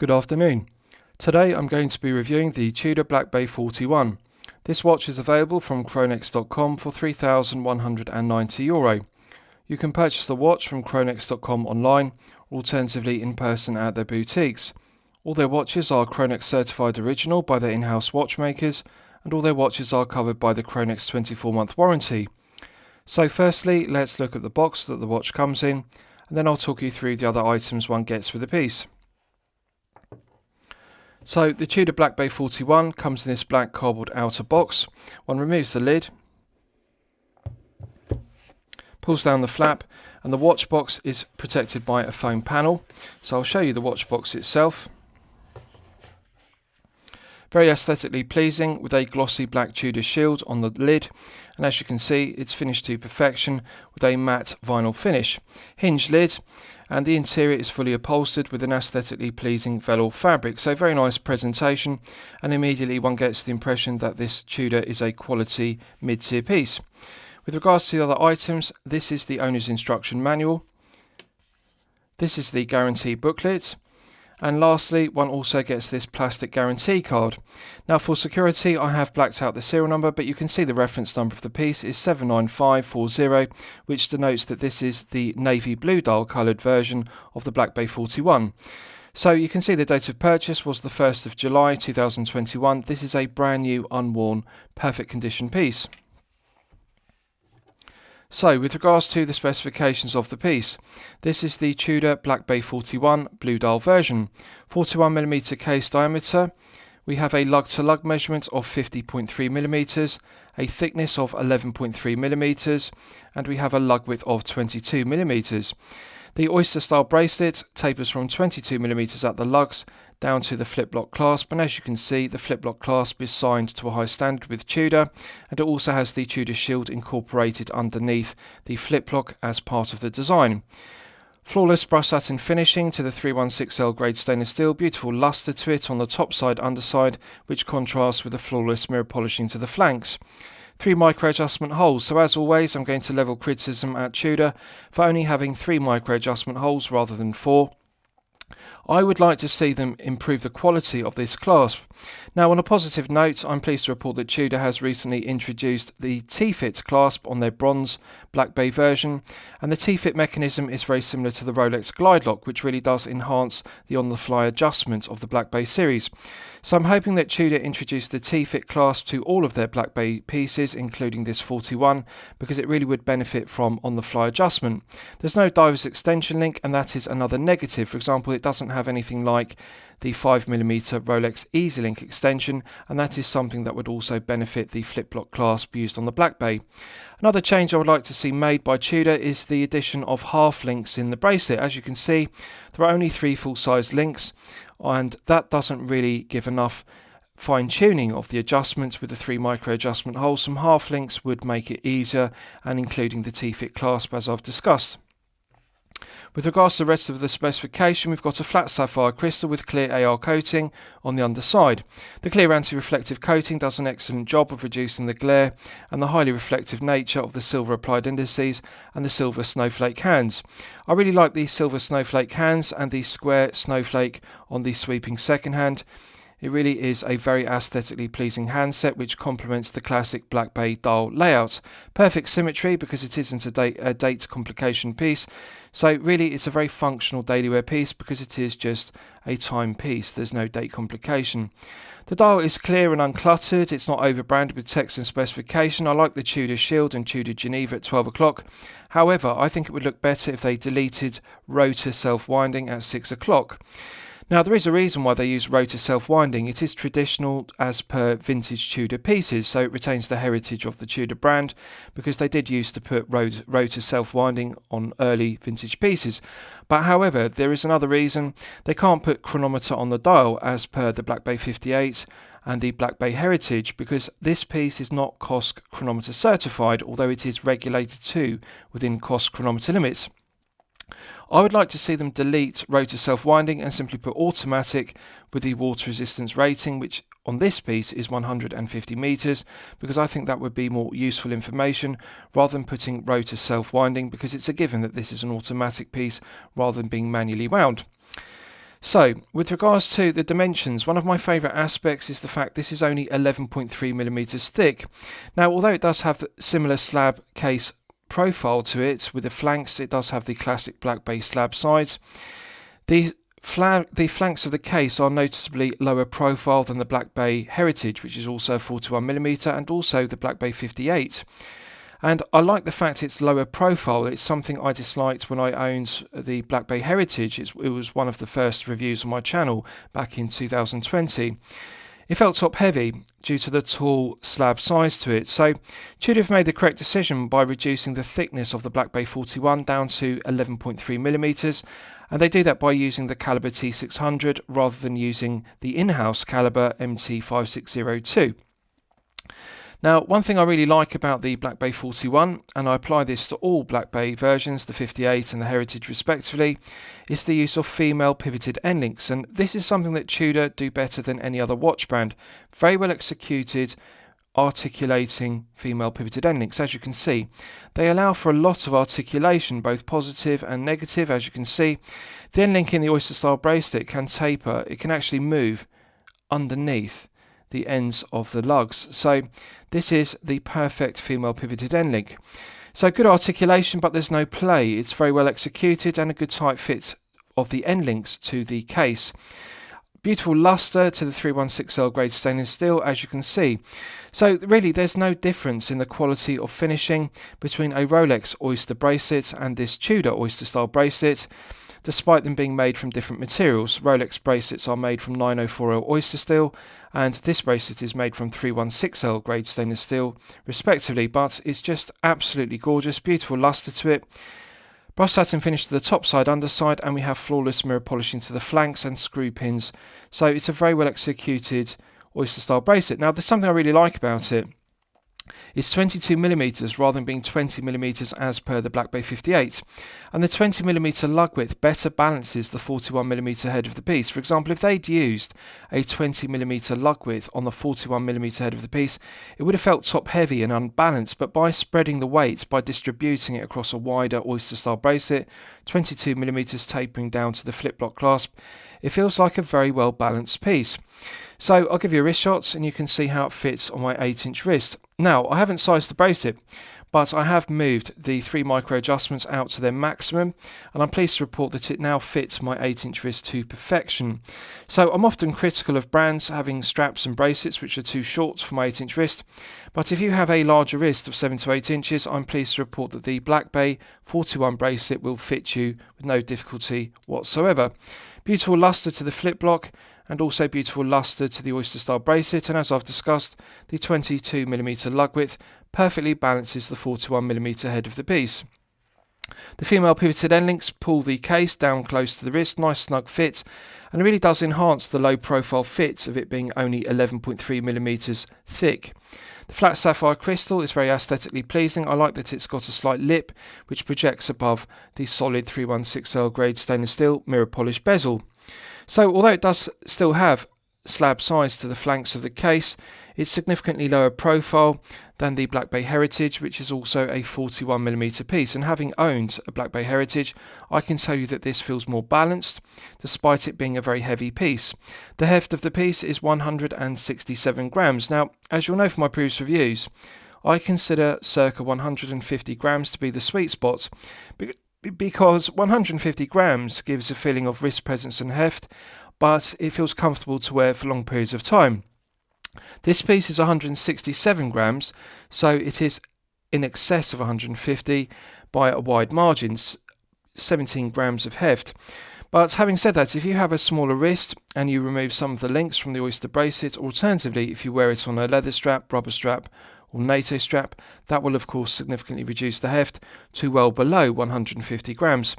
Good afternoon. Today I'm going to be reviewing the Tudor Black Bay 41. This watch is available from Chronex.com for €3,190. You can purchase the watch from Chronex.com online, or alternatively in person at their boutiques. All their watches are Chronex certified original by their in-house watchmakers, and all their watches are covered by the Chronex 24-month warranty. So firstly, let's look at the box that the watch comes in, and then I'll talk you through the other items one gets with the piece. So the Tudor Black Bay 41 comes in this black cardboard outer box. One removes the lid, pulls down the flap, and the watch box is protected by a foam panel. So I'll show you the watch box itself. Very aesthetically pleasing with a glossy black Tudor shield on the lid, and as you can see it's finished to perfection with a matte vinyl finish. Hinged lid, and the interior is fully upholstered with an aesthetically pleasing velour fabric, so very nice presentation, and immediately one gets the impression that this Tudor is a quality mid-tier piece. With regards to the other items, this is the owner's instruction manual, this is the guarantee booklet, and lastly one also gets this plastic guarantee card. Now for security I have blacked out the serial number, but you can see the reference number of the piece is 79540, which denotes that this is the navy blue dial coloured version of the Black Bay 41. So you can see the date of purchase was the 1st of July 2021. This is a brand new, unworn, perfect condition piece. So with regards to the specifications of the piece, this is the Tudor Black Bay 41 blue dial version. 41mm case diameter, we have a lug-to-lug measurement of 50.3mm, a thickness of 11.3mm, and we have a lug width of 22mm. The oyster style bracelet tapers from 22mm at the lugs down to the flip-lock clasp, and as you can see the flip-lock clasp is signed to a high standard with Tudor, and it also has the Tudor shield incorporated underneath the flip-lock as part of the design. Flawless brush satin finishing to the 316L grade stainless steel, beautiful lustre to it on the top side underside, which contrasts with the flawless mirror polishing to the flanks. 3 micro adjustment holes, so as always I'm going to level criticism at Tudor for only having 3 micro adjustment holes rather than 4. I would like to see them improve the quality of this clasp. Now on a positive note, I'm pleased to report that Tudor has recently introduced the T-Fit clasp on their bronze Black Bay version, and the T-Fit mechanism is very similar to the Rolex Glide Lock, which really does enhance the on-the-fly adjustment of the Black Bay series. So I'm hoping that Tudor introduce the T-Fit clasp to all of their Black Bay pieces, including this 41, because it really would benefit from on-the-fly adjustment. There's no diver's extension link, and that is another negative. For example, it doesn't have anything like the 5mm Rolex EasyLink extension, and that is something that would also benefit the flip-lock clasp used on the Black Bay. Another change I would like to see made by Tudor is the addition of half links in the bracelet. As you can see, there are only 3 full-size links, and that doesn't really give enough fine-tuning of the adjustments with the 3 micro adjustment holes. Some half links would make it easier, and including the T-Fit clasp as I've discussed. With regards to the rest of the specification, we've got a flat sapphire crystal with clear AR coating on the underside. The clear anti-reflective coating does an excellent job of reducing the glare and the highly reflective nature of the silver applied indices and the silver snowflake hands. I really like the silver snowflake hands and the square snowflake on the sweeping second hand. It really is a very aesthetically pleasing handset which complements the classic Black Bay dial layout. Perfect symmetry because it isn't a date complication piece, so really it's a very functional daily wear piece because it is just a time piece. There's no date complication. The dial is clear and uncluttered, it's not overbranded with text and specification. I like the Tudor Shield and Tudor Geneva at 12 o'clock. However, I think it would look better if they deleted rotor self-winding at 6 o'clock. Now there is a reason why they use rotor self-winding. It is traditional as per vintage Tudor pieces, so it retains the heritage of the Tudor brand, because they did used to put rotor self-winding on early vintage pieces. But however, there is another reason. They can't put chronometer on the dial as per the Black Bay 58 and the Black Bay Heritage, because this piece is not COSC chronometer certified, although it is regulated to within COSC chronometer limits. I would like to see them delete rotor self-winding and simply put automatic with the water resistance rating, which on this piece is 150 meters, because I think that would be more useful information rather than putting rotor self-winding, because it's a given that this is an automatic piece rather than being manually wound. So, with regards to the dimensions, one of my favourite aspects is the fact this is only 11.3mm thick. Now, although it does have the similar slab case profile to it, with the flanks, it does have the classic black bay slab sides. The flanks of the case are noticeably lower profile than the Black Bay Heritage, which is also 41mm, and also the Black Bay 58. And I like the fact it's lower profile. It's something I disliked when I owned the Black Bay Heritage. It was one of the first reviews on my channel back in 2020. It felt top heavy due to the tall slab size to it. So Tudor have made the correct decision by reducing the thickness of the Black Bay 41 down to 11.3mm, and they do that by using the caliber T600 rather than using the in-house caliber MT5602. Now, one thing I really like about the Black Bay 41, and I apply this to all Black Bay versions, the 58 and the Heritage respectively, is the use of female pivoted end links, and this is something that Tudor do better than any other watch brand. Very well executed, articulating female pivoted end links. As you can see, they allow for a lot of articulation, both positive and negative. As you can see, the end link in the Oyster style bracelet can taper. It can actually move underneath the ends of the lugs. So this is the perfect female pivoted end link. So good articulation, but there's no play. It's very well executed and a good tight fit of the end links to the case. Beautiful luster to the 316L grade stainless steel, as you can see. So really there's no difference in the quality of finishing between a Rolex Oyster bracelet and this Tudor Oyster style bracelet, despite them being made from different materials. Rolex bracelets are made from 9040 Oyster steel, and this bracelet is made from 316L grade stainless steel, respectively, but it's just absolutely gorgeous, beautiful luster to it. Brushed satin finish to the top side, underside, and we have flawless mirror polishing to the flanks and screw pins. So it's a very well executed Oyster style bracelet. Now, there's something I really like about it. It's 22mm rather than being 20mm as per the Black Bay 58, and the 20mm lug width better balances the 41mm head of the piece. For example, if they'd used a 20mm lug width on the 41mm head of the piece, it would have felt top heavy and unbalanced, but by spreading the weight, by distributing it across a wider Oyster style bracelet, 22mm tapering down to the flip block clasp, it feels like a very well balanced piece. So I'll give you a wrist shot and you can see how it fits on my 8-inch wrist. Now, I haven't sized the bracelet, but I have moved the 3 micro adjustments out to their maximum, and I'm pleased to report that it now fits my 8-inch wrist to perfection. So I'm often critical of brands having straps and bracelets which are too short for my 8-inch wrist, but if you have a larger wrist of 7 to 8 inches, I'm pleased to report that the Black Bay 41 bracelet will fit you with no difficulty whatsoever. Beautiful luster to the flip block, and also beautiful luster to the Oyster style bracelet, and as I've discussed, the 22mm lug width perfectly balances the 41mm head of the piece. The female pivoted end links pull the case down close to the wrist, nice snug fit, and it really does enhance the low profile fit of it being only 11.3mm thick. The flat sapphire crystal is very aesthetically pleasing. I like that it's got a slight lip which projects above the solid 316L grade stainless steel mirror polished bezel. So although it does still have slab size to the flanks of the case, it's significantly lower profile than the Black Bay Heritage, which is also a 41mm piece, and having owned a Black Bay Heritage, I can tell you that this feels more balanced despite it being a very heavy piece. The heft of the piece is 167 grams. Now, as you'll know from my previous reviews, I consider circa 150 grams to be the sweet spot, because 150 grams gives a feeling of wrist presence and heft, but it feels comfortable to wear for long periods of time. This piece is 167 grams, so it is in excess of 150 by a wide margin, 17 grams of heft. But having said that, if you have a smaller wrist and you remove some of the links from the Oyster bracelet, alternatively if you wear it on a leather strap, rubber strap or NATO strap, that will of course significantly reduce the heft to well below 150 grams.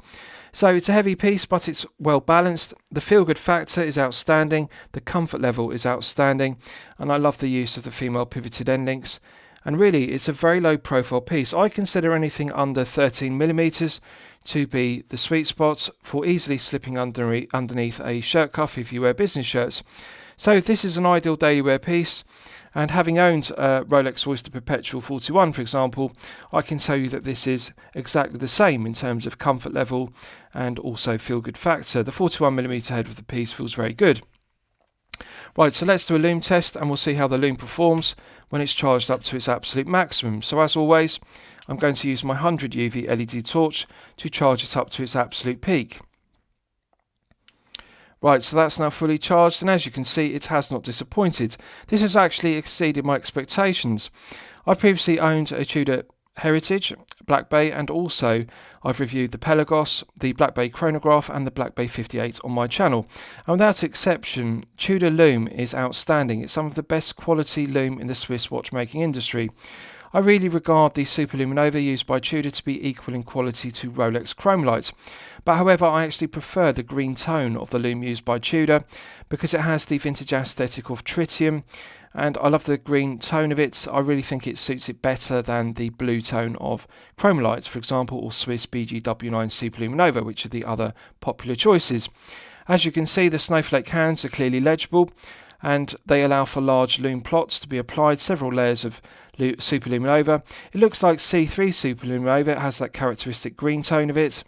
So it's a heavy piece, but it's well balanced. The feel-good factor is outstanding, the comfort level is outstanding, and I love the use of the female pivoted end links. And really, it's a very low profile piece. I consider anything under 13mm to be the sweet spot for easily slipping underneath a shirt cuff if you wear business shirts. So this is an ideal daily wear piece, and having owned a Rolex Oyster Perpetual 41, for example, I can tell you that this is exactly the same in terms of comfort level and also feel good factor. The 41mm head of the piece feels very good. Right, so let's do a lume test and we'll see how the lume performs when it's charged up to its absolute maximum. So as always, I'm going to use my 100 UV LED torch to charge it up to its absolute peak. Right, so that's now fully charged, and as you can see, it has not disappointed. This has actually exceeded my expectations. I've previously owned a Tudor Heritage Black Bay, and also I've reviewed the Pelagos, the Black Bay Chronograph and the Black Bay 58 on my channel. And without exception, Tudor Lume is outstanding. It's some of the best quality lume in the Swiss watchmaking industry. I really regard the Superluminova used by Tudor to be equal in quality to Rolex Chromelight. But however, I actually prefer the green tone of the lume used by Tudor because it has the vintage aesthetic of tritium, and I love the green tone of it. I really think it suits it better than the blue tone of Chromelight, for example, or Swiss BGW9 Superluminova, which are the other popular choices. As you can see, the snowflake hands are clearly legible, and they allow for large lume plots to be applied, several layers of Superluminova. It looks like C3 Superluminova. It has that characteristic green tone of it,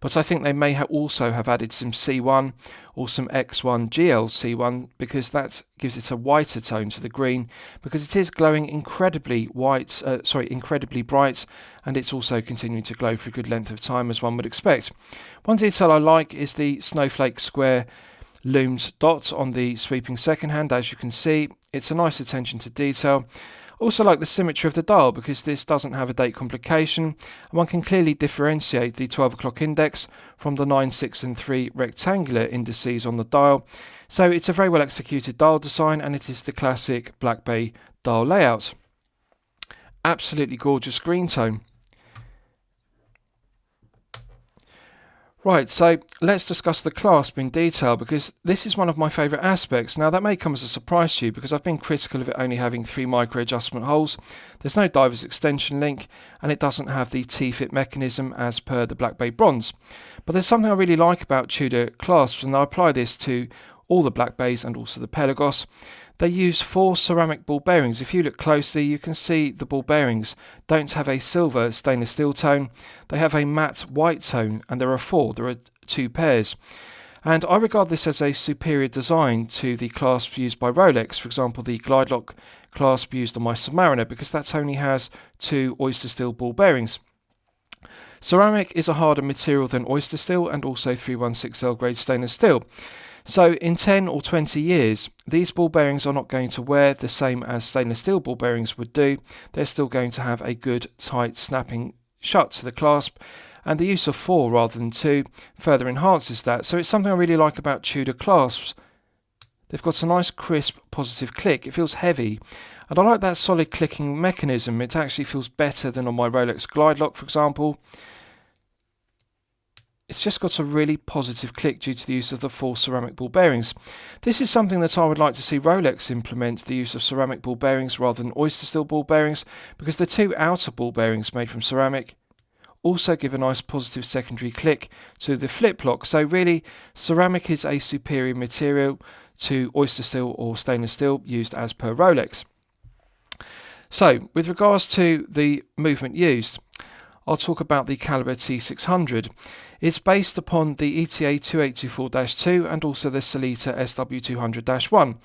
but I think they may also have added some C1 or some X1 GL-C1 because that gives it a whiter tone to the green, because it is glowing incredibly incredibly bright, and it's also continuing to glow for a good length of time, as one would expect. One detail I like is the snowflake square lumed dot on the sweeping second hand. As you can see, it's a nice attention to detail. Also like the symmetry of the dial, because this doesn't have a date complication, and one can clearly differentiate the 12 o'clock index from the 9, 6 and 3 rectangular indices on the dial. So it's a very well executed dial design, and it is the classic Black Bay dial layout. Absolutely gorgeous green tone. Right, so let's discuss the clasp in detail, because this is one of my favourite aspects. Now that may come as a surprise to you, because I've been critical of it only having 3 micro adjustment holes. There's no diver's extension link, and it doesn't have the T-fit mechanism as per the Black Bay Bronze. But there's something I really like about Tudor clasps, and I apply this to all the Black Bays and also the Pelagos. They use 4 ceramic ball bearings. If you look closely, you can see the ball bearings don't have a silver stainless steel tone. They have a matte white tone, and there are 4. There are 2 pairs. And I regard this as a superior design to the clasps used by Rolex. For example, the Glide Lock clasp used on my Submariner, because that only has 2 oyster steel ball bearings. Ceramic is a harder material than oyster steel, and also 316L grade stainless steel. So in 10 or 20 years, these ball bearings are not going to wear the same as stainless steel ball bearings would do. They're still going to have a good tight snapping shut to the clasp, and the use of 4 rather than 2 further enhances that. So it's something I really like about Tudor clasps. They've got a nice crisp positive click. It feels heavy, and I like that solid clicking mechanism. It actually feels better than on my Rolex Glide Lock, for example. It's just got a really positive click due to the use of the 4 ceramic ball bearings. This is something that I would like to see Rolex implement, the use of ceramic ball bearings rather than oyster steel ball bearings, because the 2 outer ball bearings made from ceramic also give a nice positive secondary click to the flip lock. So really, ceramic is a superior material to oyster steel or stainless steel used as per Rolex. So with regards to the movement used, I'll talk about the Caliber T600. It's based upon the ETA 2824-2 and also the Sellita SW200-1.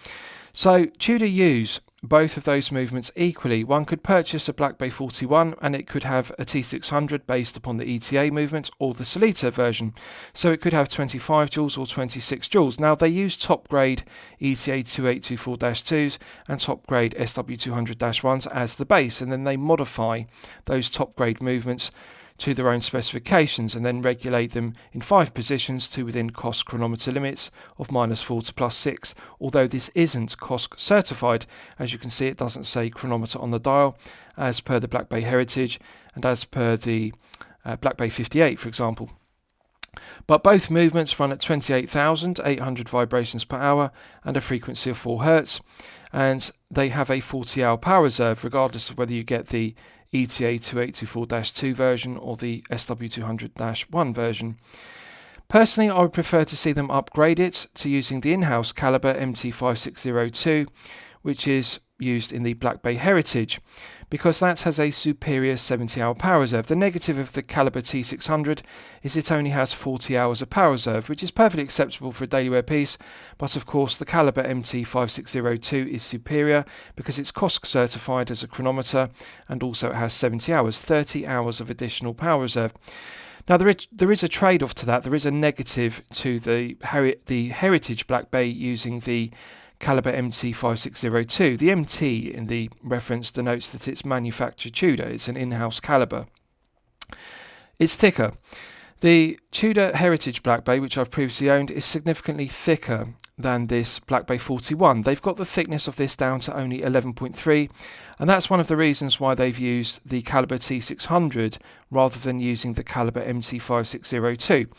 So Tudor use both of those movements equally. One could purchase a Black Bay 41 and it could have a T600 based upon the ETA movement, or the Sellita version. So it could have 25 joules or 26 joules. Now they use top grade ETA 2824-2s and top grade SW200-1s as the base, and then they modify those top grade movements to their own specifications and then regulate them in 5 positions to within COSC chronometer limits of -4 to +6, although this isn't COSC certified. As you can see, it doesn't say chronometer on the dial as per the Black Bay Heritage and as per the Black Bay 58, for example. But both movements run at 28,800 vibrations per hour and a frequency of 4 Hz, and they have a 40-hour power reserve regardless of whether you get the ETA 2824-2 version or the SW200-1 version. Personally, I would prefer to see them upgrade it to using the in-house caliber MT5602, which is used in the Black Bay Heritage, because that has a superior 70-hour power reserve. The negative of the caliber T600 is it only has 40 hours of power reserve, which is perfectly acceptable for a daily wear piece, but of course the caliber MT5602 is superior because it's COSC certified as a chronometer, and also it has 70 hours, 30 hours of additional power reserve. Now there is a trade-off to that. There is a negative to the Heritage Black Bay using the caliber MT5602. The MT in the reference denotes that it's manufactured Tudor. It's an in-house caliber. It's thicker. The Tudor Heritage Black Bay, which I've previously owned, is significantly thicker than this Black Bay 41. They've got the thickness of this down to only 11.3, and that's one of the reasons why they've used the caliber T600 rather than using the caliber MT5602.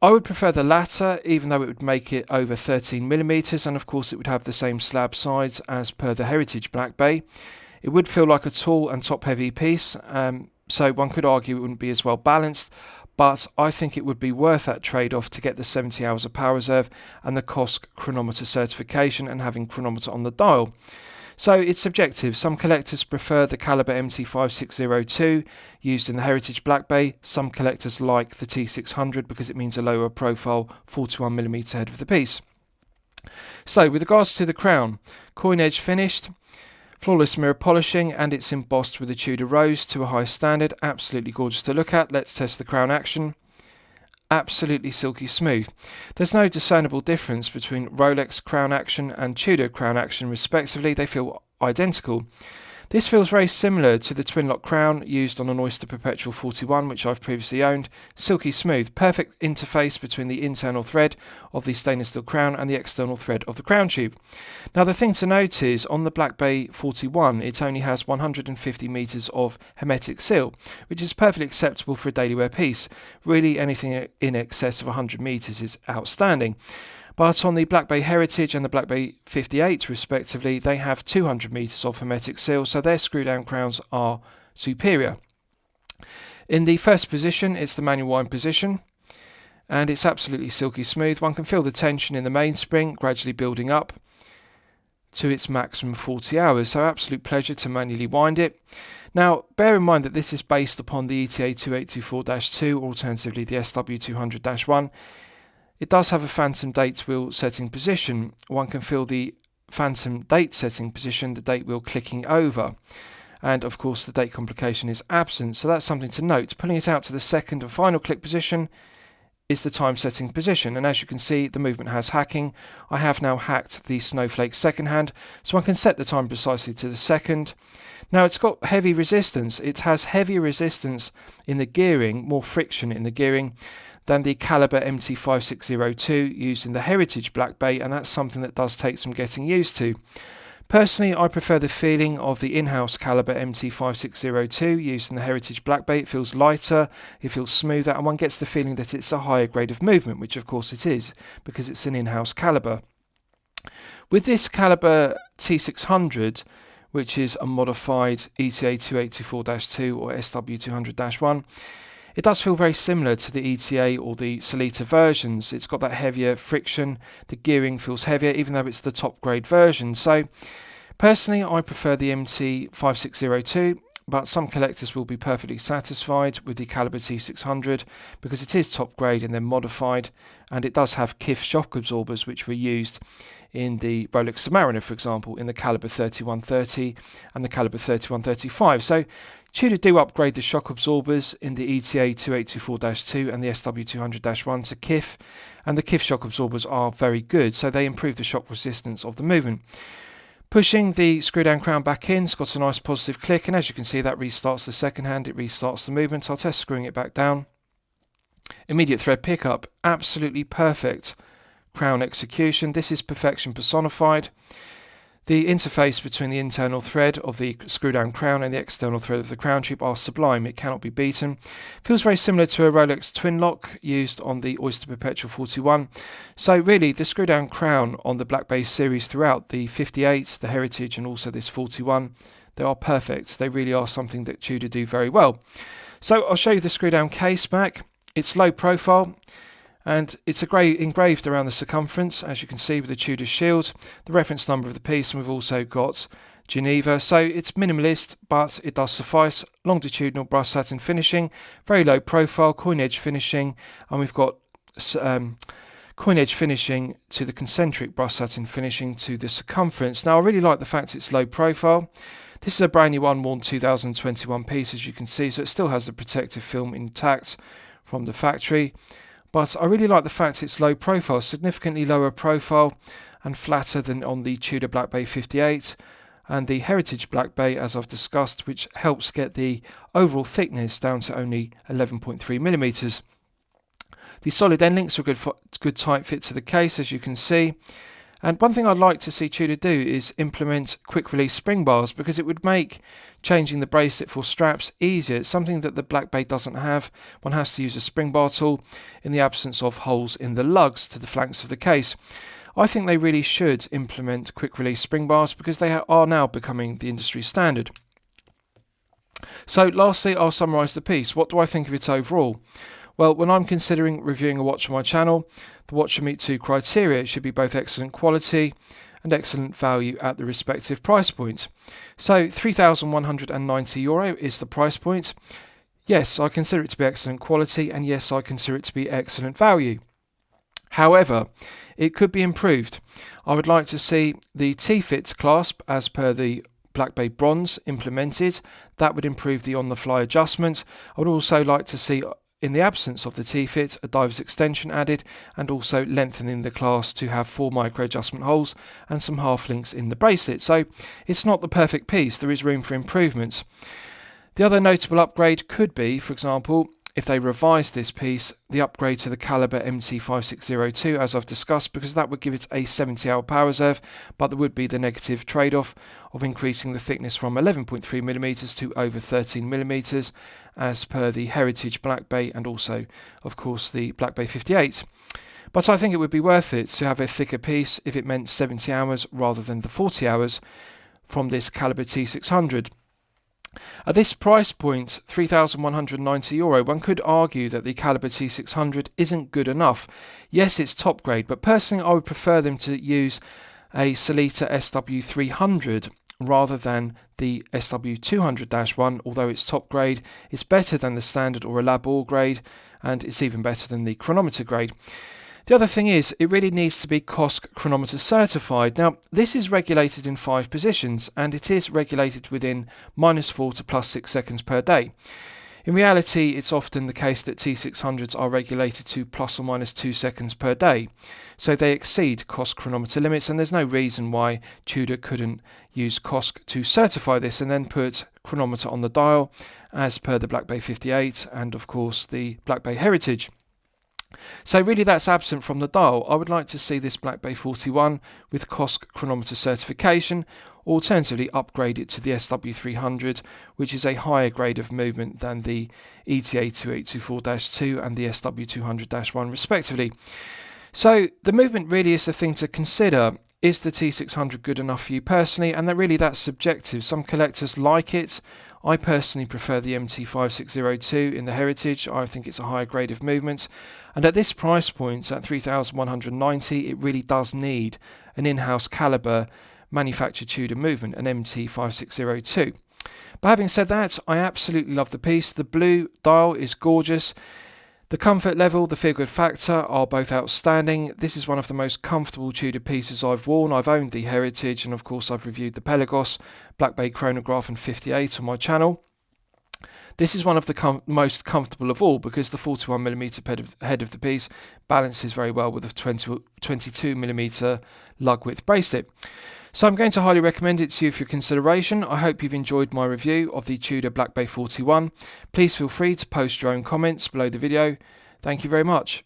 I would prefer the latter, even though it would make it over 13mm, and of course it would have the same slab sides as per the Heritage Black Bay. It would feel like a tall and top-heavy piece, so one could argue it wouldn't be as well balanced, but I think it would be worth that trade-off to get the 70 hours of power reserve and the COSC chronometer certification and having chronometer on the dial. So it's subjective. Some collectors prefer the caliber MT5602 used in the Heritage Black Bay. Some collectors like the T600 because it means a lower profile 41mm head of the piece. So with regards to the crown, coin edge finished, flawless mirror polishing, and it's embossed with a Tudor rose to a high standard. Absolutely gorgeous to look at. Let's test the crown action. Absolutely silky smooth. There's no discernible difference between Rolex crown action and Tudor crown action respectively. They feel identical. This feels very similar to the twin lock crown used on an Oyster Perpetual 41, which I've previously owned. Silky smooth, perfect interface between the internal thread of the stainless steel crown and the external thread of the crown tube. Now the thing to note is on the Black Bay 41 it only has 150 meters of hermetic seal, which is perfectly acceptable for a daily wear piece. Really anything in excess of 100 meters is outstanding. But on the Black Bay Heritage and the Black Bay 58 respectively, they have 200 meters of hermetic seal, so their screw down crowns are superior. In the first position, it's the manual wind position, and it's absolutely silky smooth. One can feel the tension in the mainspring gradually building up to its maximum 40 hours, so absolute pleasure to manually wind it. Now, bear in mind that this is based upon the ETA 2824-2, or alternatively the SW200-1. It does have a phantom date wheel setting position. One can feel the phantom date setting position, the date wheel clicking over. And of course the date complication is absent, so that's something to note. Pulling it out to the second and final click position is the time setting position, and as you can see the movement has hacking. I have now hacked the Snowflake second hand, so I can set the time precisely to the second. Now it's got heavy resistance. It has heavier resistance in the gearing, more friction in the gearing, than the caliber MT5602 used in the Heritage Black Bay, and that's something that does take some getting used to. Personally, I prefer the feeling of the in-house caliber MT5602 used in the Heritage Black Bay. It feels lighter, it feels smoother, and one gets the feeling that it's a higher grade of movement, which of course it is, because it's an in-house caliber. With this caliber T600, which is a modified ETA 2824-2 or SW200-1, it does feel very similar to the ETA or the Solita versions. It's got that heavier friction, the gearing feels heavier even though it's the top grade version. So personally I prefer the MT5602, but some collectors will be perfectly satisfied with the caliber T600 because it is top grade and then modified, and it does have KIF shock absorbers which were used in the Rolex Submariner, for example, in the caliber 3130 and the caliber 3135. So Tudor do upgrade the shock absorbers in the ETA 2824-2 and the SW200-1 to KIF, and the KIF shock absorbers are very good, so they improve the shock resistance of the movement. Pushing the screw down crown back in, it's got a nice positive click, and as you can see that restarts the second hand, it restarts the movement. I'll test screwing it back down. Immediate thread pickup, absolutely perfect crown execution. This is perfection personified. The interface between the internal thread of the screw down crown and the external thread of the crown tube are sublime. It cannot be beaten. Feels very similar to a Rolex twin lock used on the Oyster Perpetual 41. So really the screw down crown on the Black Bay series throughout, the 58, the Heritage and also this 41, they are perfect. They really are something that Tudor do very well. So I'll show you the screw down case back. It's low profile, and it's engraved around the circumference, as you can see with the Tudor shield, the reference number of the piece, and we've also got Geneva. So it's minimalist, but it does suffice. Longitudinal brush satin finishing, very low profile, coin edge finishing, and we've got coin edge finishing to the concentric brush satin finishing to the circumference. Now I really like the fact it's low profile. This is a brand new unworn 2021 piece, as you can see, so it still has the protective film intact from the factory. But I really like the fact it's low profile, significantly lower profile and flatter than on the Tudor Black Bay 58 and the Heritage Black Bay, as I've discussed, which helps get the overall thickness down to only 11.3mm. The solid end links are a good tight fit to the case, as you can see. And one thing I'd like to see Tudor do is implement quick release spring bars, because it would make changing the bracelet for straps easier. It's something that the Black Bay doesn't have. One has to use a spring bar tool in the absence of holes in the lugs to the flanks of the case. I think they really should implement quick release spring bars, because they are now becoming the industry standard. So lastly, I'll summarise the piece. What do I think of it overall? Well, when I'm considering reviewing a watch on my channel, the watch should meet two criteria. It should be both excellent quality and excellent value at the respective price points. So €3,190 is the price point. Yes, I consider it to be excellent quality, and yes, I consider it to be excellent value. However, it could be improved. I would like to see the T-fit clasp as per the Black Bay Bronze implemented. That would improve the on-the-fly adjustment. I would also like to see, in the absence of the T-fit, a diver's extension added, and also lengthening the clasp to have 4 micro adjustment holes and some half links in the bracelet. So it's not the perfect piece. There is room for improvements. The other notable upgrade could be, for example, if they revise this piece, the upgrade to the caliber MT5602, as I've discussed, because that would give it a 70-hour power reserve, but there would be the negative trade-off of increasing the thickness from 11.3mm to over 13mm, as per the Heritage Black Bay and also, of course, the Black Bay 58. But I think it would be worth it to have a thicker piece if it meant 70 hours rather than the 40 hours from this caliber T600. At this price point, €3,190, one could argue that the caliber T600 isn't good enough. Yes, it's top grade, but personally I would prefer them to use a Sellita SW300 rather than the SW200-1, although it's top grade. It's better than the standard or a lab ore grade, and it's even better than the chronometer grade. The other thing is, it really needs to be COSC chronometer certified. Now, this is regulated in 5 positions, and it is regulated within -4 to +6 seconds per day. In reality, it's often the case that T600s are regulated to ±2 seconds per day, so they exceed COSC chronometer limits, and there's no reason why Tudor couldn't use COSC to certify this and then put chronometer on the dial, as per the Black Bay 58 and, of course, the Black Bay Heritage. So really that's absent from the dial. I would like to see this Black Bay 41 with COSC chronometer certification, alternatively upgrade it to the SW300, which is a higher grade of movement than the ETA 2824-2 and the SW200-1 respectively. So the movement really is the thing to consider. Is the T600 good enough for you personally? And that's subjective. Some collectors like it. I personally prefer the MT5602 in the Heritage. I think it's a higher grade of movement. And at this price point, at $3,190, it really does need an in-house caliber manufactured Tudor movement, an MT5602. But having said that, I absolutely love the piece. The blue dial is gorgeous. The comfort level, the feel-good factor are both outstanding. This is one of the most comfortable Tudor pieces I've worn. I've owned the Heritage, and of course I've reviewed the Pelagos, Black Bay Chronograph and 58 on my channel. This is one of the most comfortable of all, because the 41mm head of the piece balances very well with the 22mm lug width bracelet. So I'm going to highly recommend it to you for your consideration. I hope you've enjoyed my review of the Tudor Black Bay 41. Please feel free to post your own comments below the video. Thank you very much.